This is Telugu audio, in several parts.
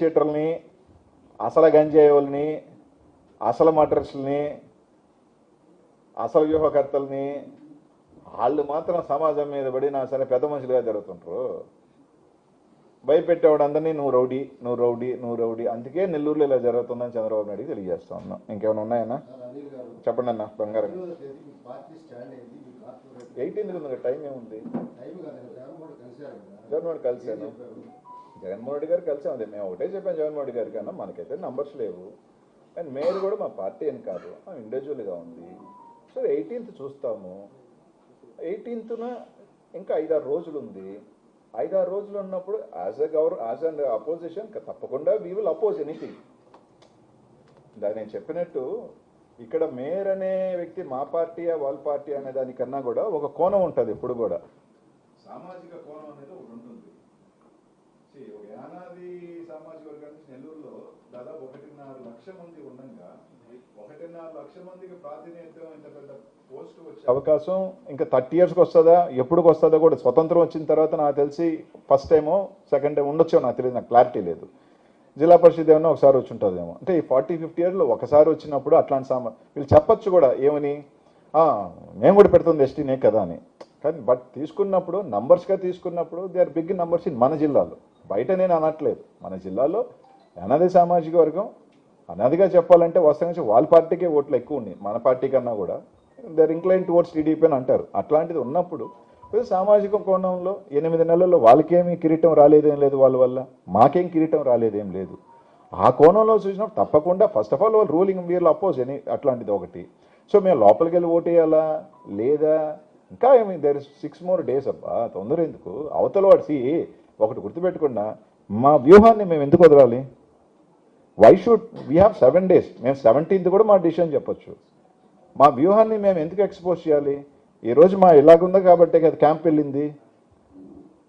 షీటర్ని, అసలు గంజాయి వాళ్ళని, అసలు మటర్స్ని, అసలు వ్యూహకర్తల్ని వాళ్ళు మాత్రం సమాజం మీద పడినా సరే పెద్ద మనుషులుగా జరుగుతుంటారు. భయపెట్టేవాడు అందరినీ నువ్వు రౌడీ, నువ్వు రౌడీ, నువ్వు రౌడీ. అందుకే నెల్లూరులో ఇలా జరుగుతుందని చంద్రబాబు నాయుడు తెలియజేస్తా ఉన్నాం. ఇంకేమైనా ఉన్నాయన్నా చెప్పండి అన్న. బంగారం 18th ఉంది, టైం ఏముంది? జగన్మోహన్ కలిశాను, జగన్మోహన్ రెడ్డి గారు కలిసాం. అదే మేము ఒకటే చెప్పాను జగన్మోహన్ రెడ్డి గారికి, అన్నా మనకైతే నంబర్స్ లేవు అండ్ మేయర్ కూడా మా పార్టీ అని కాదు, ఇండివిజువల్గా ఉంది. సో 18th చూస్తాము. 18th ఇంకా 5-6 రోజులు ఉంది. 5-6 రోజులు ఉన్నప్పుడు యాజ్ అండ్ అపోజిషన్ తప్పకుండా వీ విల్ అపోజ్ ఎనీథింగ్. దాన్ని నేను చెప్పినట్టు ఇక్కడ మేయర్ అనే వ్యక్తి మా పార్టీయా వాళ్ళ పార్టీ అనే దానికన్నా కూడా ఒక కోణం ఉంటుంది. ఎప్పుడు కూడా సామాజిక కోణం అనేది ఒకటి ఉంటుంది. ఒక యానాది సామాజిక వర్గానికి నెల్లూరులో దాదాపు 1.5 లక్షల మంది ఉండగా 1.5 లక్షల మందికి ప్రాతినిధ్యం ఇంత పెద్ద పోస్ట్ వచ్చే అవకాశం ఇంకా 30 yearsకి వస్తుందా, ఎప్పుడుకి వస్తుందో కూడా. స్వతంత్రం వచ్చిన తర్వాత నాకు తెలిసి ఫస్ట్ టైమో సెకండ్ టైం ఉండొచ్చో నాకు తెలియదు, నాకు క్లారిటీ లేదు. జిల్లా పరిషత్ ఏమన్నా ఒకసారి వచ్చి ఉంటుందేమో. అంటే ఈ 40-50 yearsలో ఒకసారి వచ్చినప్పుడు అట్లాంటి వీళ్ళు చెప్పచ్చు కూడా ఏమని, మేము కూడా పెడుతుంది ఎస్టీనే కదా అని. కానీ బట్ తీసుకున్నప్పుడు నంబర్స్గా తీసుకున్నప్పుడు they are big numbers in మన జిల్లాలో. బయట నేను అనట్లేదు, మన జిల్లాలో అనాది సామాజిక వర్గం అనాదిగా చెప్పాలంటే వాస్తవంగా వాళ్ళ పార్టీకే ఓట్లు ఎక్కువ ఉన్నాయి మన పార్టీ కన్నా కూడా. They are incline towards TDP అని అంటారు. అట్లాంటిది ఉన్నప్పుడు సామాజిక కోణంలో 8 నెలల్లో వాళ్ళకేమీ కిరీటం రాలేదేం లేదు, వాళ్ళ వల్ల మాకేం కిరీటం రాలేదేం లేదు. ఆ కోణంలో చూసినప్పుడు తప్పకుండా ఫస్ట్ ఆఫ్ ఆల్ వాళ్ళు రూలింగ్ వీళ్ళు అపోజ్ అని అట్లాంటిది ఒకటి. సో మేము లోపలికి వెళ్ళి ఓటేయాలా లేదా ఇంకా ఏమి, దేర్ ఇస్ 6 more days అబ్బా, తొందర ఎందుకు? అవతల వాడు ఒకటి గుర్తుపెట్టుకున్నా, మా వ్యూహాన్ని మేము ఎందుకు వదలాలి? Why should we have 7 days? మేము 17th కూడా మా డిసిషన్ చెప్పొచ్చు. మా వ్యూహాన్ని మేము ఎందుకు ఎక్స్పోజ్ చేయాలి? ఈరోజు మా ఇలాగుందా కాబట్టే కదా క్యాంప్ వెళ్ళింది,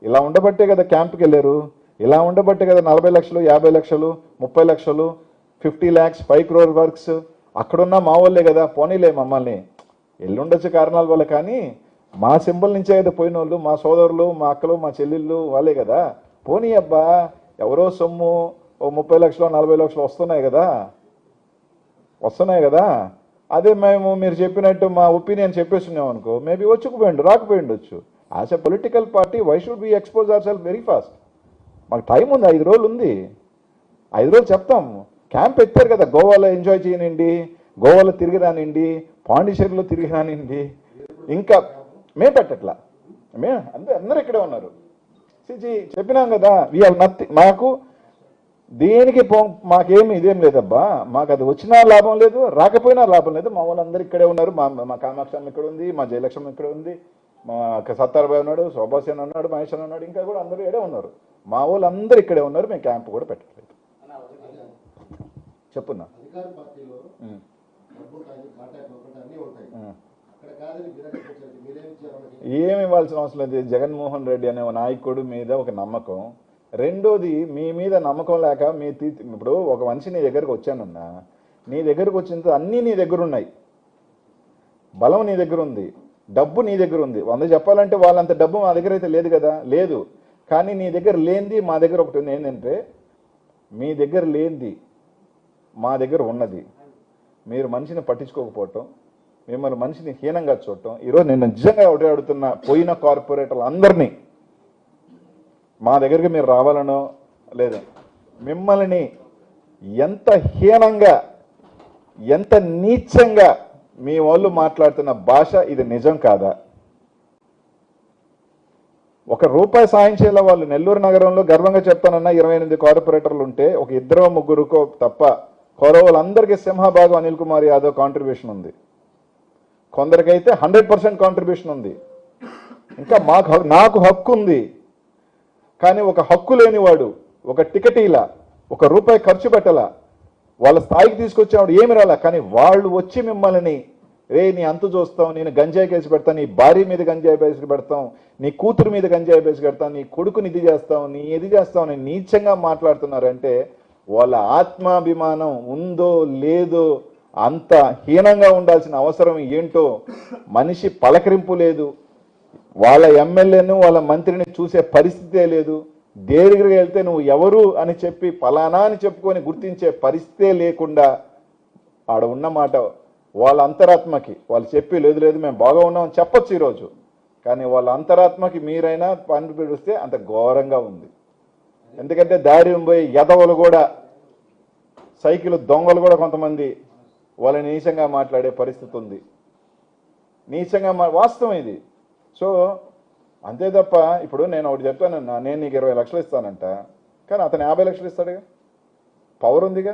ఇలా ఉండబట్టే కదా క్యాంప్కి వెళ్ళారు, ఇలా ఉండబట్టే కదా 40 లక్షలు, 50 లక్షలు, 30 లక్షలు, 50 lakhs, 5 crore వర్క్స్ అక్కడున్న మా వాళ్ళే కదా. పోనీలే మమ్మల్ని ఎల్లుండొచ్చే కారణాల వల్ల, కానీ మా సింబల్ నుంచే కదా పోయిన వాళ్ళు, మా సోదరులు, మా అక్కలు, మా చెల్లెళ్ళు వాళ్ళే కదా. పోనీ అబ్బా, ఎవరో సొమ్ము 30 లక్షలు 40 లక్షలు వస్తున్నాయి కదా. అదే మేము మీరు చెప్పినట్టు మా ఒపీనియన్ చెప్పేస్తున్నాం అనుకో, మేబీ వచ్చుకుపోయిండు రాకపోయిండొచ్చు. As a political party why should be expose our self very fast? మాకు టైం ఉంది, 5 రోజులు ఉంది. 5 రోజులు చెప్తాం. క్యాంప్ ఎత్తారు కదా, గోవాలో ఎంజాయ్ చేయనండి, గోవాలో తిరిగి రానండి, పాండిచేరిలో తిరిగి రానండి. ఇంకా మేము పెట్టట్లా, అందరూ ఇక్కడే ఉన్నారు. చెప్పినాం కదా, వీ హ్యావ్ నథింగ్. మాకు దేనికి మాకేమి ఇదేం లేదబ్బా, మాకు అది వచ్చినా లాభం లేదు, రాకపోయినా లాభం లేదు. మా వాళ్ళందరూ ఇక్కడే ఉన్నారు. మా కామాక్షమ్మ ఇక్కడ ఉంది, మా జయలక్ష్మి ఇక్కడ ఉంది, మా సత్తారబాయ్ ఉన్నాడు, శోభాసేన్ ఉన్నాడు, మహేష్ ఉన్నాడు, ఇంకా కూడా అందరూ ఇక్కడే ఉన్నారు. మా వాళ్ళందరూ ఇక్కడే ఉన్నారు. మేము క్యాంప్ కూడా పెట్టట్లేదు. చెప్పున్నా ఏమి ఇవ్వాల్సిన అవసరం లేదు. జగన్మోహన్ రెడ్డి అనే నాయకుడు మీద ఒక నమ్మకం. రెండోది, మీ మీద నమ్మకం లేక ఇప్పుడు ఒక మనిషి నీ దగ్గరకు వచ్చానన్నా, నీ దగ్గరకు వచ్చిన అన్నీ నీ దగ్గర ఉన్నాయి, బలం నీ దగ్గర ఉంది, డబ్బు నీ దగ్గర ఉంది. 100 చెప్పాలంటే వాళ్ళంత డబ్బు మా దగ్గర అయితే లేదు కదా, లేదు. కానీ నీ దగ్గర లేనిది మా దగ్గర ఒకటి ఉంది. ఏంటంటే మీ దగ్గర లేనిది మా దగ్గర ఉన్నది. మీరు మనిషిని పట్టించుకోకపోవటం, మిమ్మల్ని మనిషిని హీనంగా చూడటం. ఈరోజు నేను నిజంగా ఒకటే అడుగుతున్నా, పోయిన కార్పొరేటర్లు అందరినీ మా దగ్గరికి మీరు రావాలనో లేదా, మిమ్మల్ని ఎంత హీనంగా ఎంత నీచంగా మీ వాళ్ళు మాట్లాడుతున్న భాష ఇది నిజం కాదా? ₹1 సాయం చేయాల వాళ్ళు. నెల్లూరు నగరంలో గర్వంగా చెప్తానన్నా 28 కార్పొరేటర్లు ఉంటే ఒక 2-3 తప్ప కౌరవులందరికీ సింహభాగం అనిల్ కుమార్ యాదవ్ కాంట్రిబ్యూషన్ ఉంది. కొందరికైతే 100% కాంట్రిబ్యూషన్ ఉంది. ఇంకా నాకు హక్కు ఉంది. కానీ ఒక హక్కు లేనివాడు, ఒక టికెటీలా, ₹1 ఖర్చు పెట్టాలా, వాళ్ళ స్థాయికి తీసుకొచ్చేవాడు ఏమి రాలా. కానీ వాళ్ళు వచ్చి మిమ్మల్ని నీ అంతు చూస్తాం, నేను గంజాయి కేసు పెడతాను, నీ భార్య మీద గంజాయి కేసు పెడతాం, నీ కూతురు మీద గంజాయి కేసు పెడతాం, నీ కొడుకుని ఇది చేస్తాం, నీ ఇది చేస్తాం అని నీచంగా మాట్లాడుతున్నారంటే వాళ్ళ ఆత్మాభిమానం ఉందో లేదో, అంత హీనంగా ఉండాల్సిన అవసరం ఏంటో. మనిషి పలకరింపు లేదు, వాళ్ళ ఎమ్మెల్యేను వాళ్ళ మంత్రిని చూసే పరిస్థితే లేదు. దగ్గరికి వెళ్తే నువ్వు ఎవరు అని చెప్పి పలానా అని చెప్పుకొని గుర్తించే పరిస్థితే లేకుండా ఆడ ఉన్న మాట వాళ్ళ అంతరాత్మకి వాళ్ళు చెప్పి లేదు లేదు మేము బాగా ఉన్నామని చెప్పొచ్చు ఈరోజు, కానీ వాళ్ళ అంతరాత్మకి మీరైనా పని పిడిస్తే అంత ఘోరంగా ఉంది. ఎందుకంటే దారి పోయి ఎదవలు కూడా, సైకిల్ దొంగలు కూడా కొంతమంది వాళ్ళని నీచంగా మాట్లాడే పరిస్థితి ఉంది. నీచంగా వాస్తవం ఇది. సో అంతే తప్ప ఇప్పుడు నేను ఒకటి చెప్తాను, నేను నీకు 20 లక్షలు ఇస్తానంట, కానీ అతను 50 లక్షలు ఇస్తాడుగా, పవర్ ఉందిగా.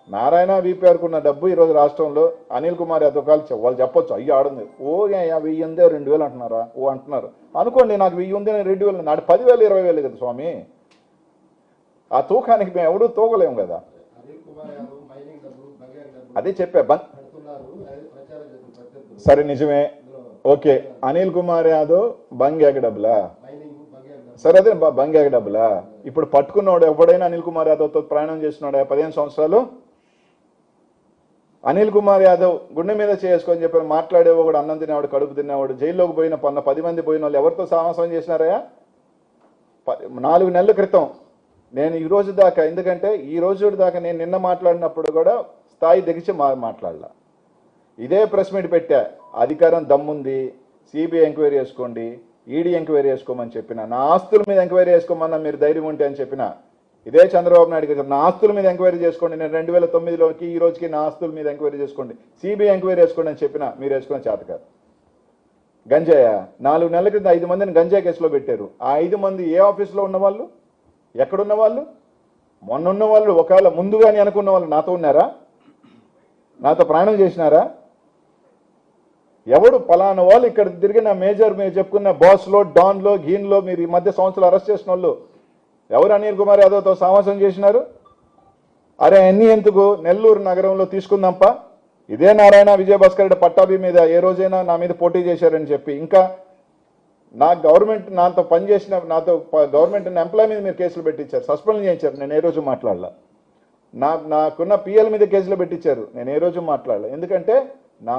నారాయణ వీపీఆర్కు ఉన్న డబ్బు ఈరోజు రాష్ట్రంలో అనిల్ కుమార్ యాదవ్ వాళ్ళు చెప్పొచ్చు, అయ్యి ఆడుంది, ఓ 1000 ఉందే 2000 అంటున్నారా, ఓ అంటున్నారు అనుకోండి, నాకు 1000 ఉంది 2000, నాడు 10,000 20,000 కదా స్వామి. ఆ తూకానికి మేము ఎవడూ తూకలేము కదా. అదే చెప్పా, సరే నిజమే, ఓకే. అనిల్ కుమార్ యాదవ్ బంగ్యాకి డబ్బులా, సరే అదే బంగ్యాకి డబ్బులా. ఇప్పుడు పట్టుకున్నాడు ఎప్పుడైనా అనిల్ కుమార్ యాదవ్తో ప్రయాణం చేస్తున్నాడు 15 సంవత్సరాలు? అనిల్ కుమార్ యాదవ్ గుండె మీద చేసుకొని చెప్పి మాట్లాడేవో కూడా, అన్నం తినేవాడు, కడుపు తినేవాడు, జైల్లోకి పోయిన 10 మంది పోయిన వాళ్ళు ఎవరితో సాహసం చేసినారయ్యా? 4 నెలల క్రితం నేను ఈ రోజు దాకా, ఎందుకంటే ఈ రోజు దాకా నేను నిన్న మాట్లాడినప్పుడు కూడా స్థాయి దిగిచి మాట్లాడలా. ఇదే ప్రెస్ మీట్ పెట్టా, అధికారం దమ్ముంది, సిబిఐ ఎంక్వైరీ చేసుకోండి, ఈడీ ఎంక్వైరీ చేసుకోమని చెప్పిన, నా ఆస్తుల మీద ఎంక్వైరీ చేసుకోమన్నా మీరు ధైర్యం ఉంటే అని చెప్పిన. ఇదే చంద్రబాబు నాయుడు గారు నా ఆస్తుల మీద ఎంక్వైరీ చేసుకోండి, నేను 2009లోకి ఈ రోజుకి నా ఆస్తుల మీద ఎంక్వైరీ చేసుకోండి, సిబిఐ ఎంక్వైరీ చేసుకోండి అని చెప్పిన, మీరు వేసుకున్న చేతకారు. గంజాయ 4 నెలల క్రితం 5 మందిని గంజాయి కేసులో పెట్టారు. ఆ 5 మంది ఏ ఆఫీస్లో ఉన్నవాళ్ళు, ఎక్కడున్న వాళ్ళు? మొన్న ఉన్న వాళ్ళు, ఒకవేళ ముందుగానే అనుకున్న వాళ్ళు నాతో ఉన్నారా? నాతో ప్రయాణం చేసినారా? ఎవడు పలానా వాళ్ళు ఇక్కడ తిరిగిన మేజర్, మీరు చెప్పుకున్న బాస్లో, డాన్లో, గీన్లో, మీరు ఈ మధ్య సంవత్సరాలు అరెస్ట్ చేసిన వాళ్ళు ఎవరు అనిల్ కుమార్ యాదవ్తో సమావేశం చేసినారు? అరే అన్నీ ఎందుకు, నెల్లూరు నగరంలో తీసుకుందాంప. ఇదే నారాయణ విజయభాస్కర్ రెడ్డి పట్టాభి మీద ఏ రోజైనా నా మీద పోటీ చేశారని చెప్పి, ఇంకా నా గవర్నమెంట్ నాతో పనిచేసిన, నాతో గవర్నమెంట్ ఎంప్లాయ్ మీద మీరు కేసులు పెట్టించారు, సస్పెండ్ చేయించారు, నేను ఏ రోజు మాట్లాడలా. నాకున్న పిఎల్ మీద కేసులు పెట్టించారు, నేను ఏ రోజు మాట్లాడలే. ఎందుకంటే నా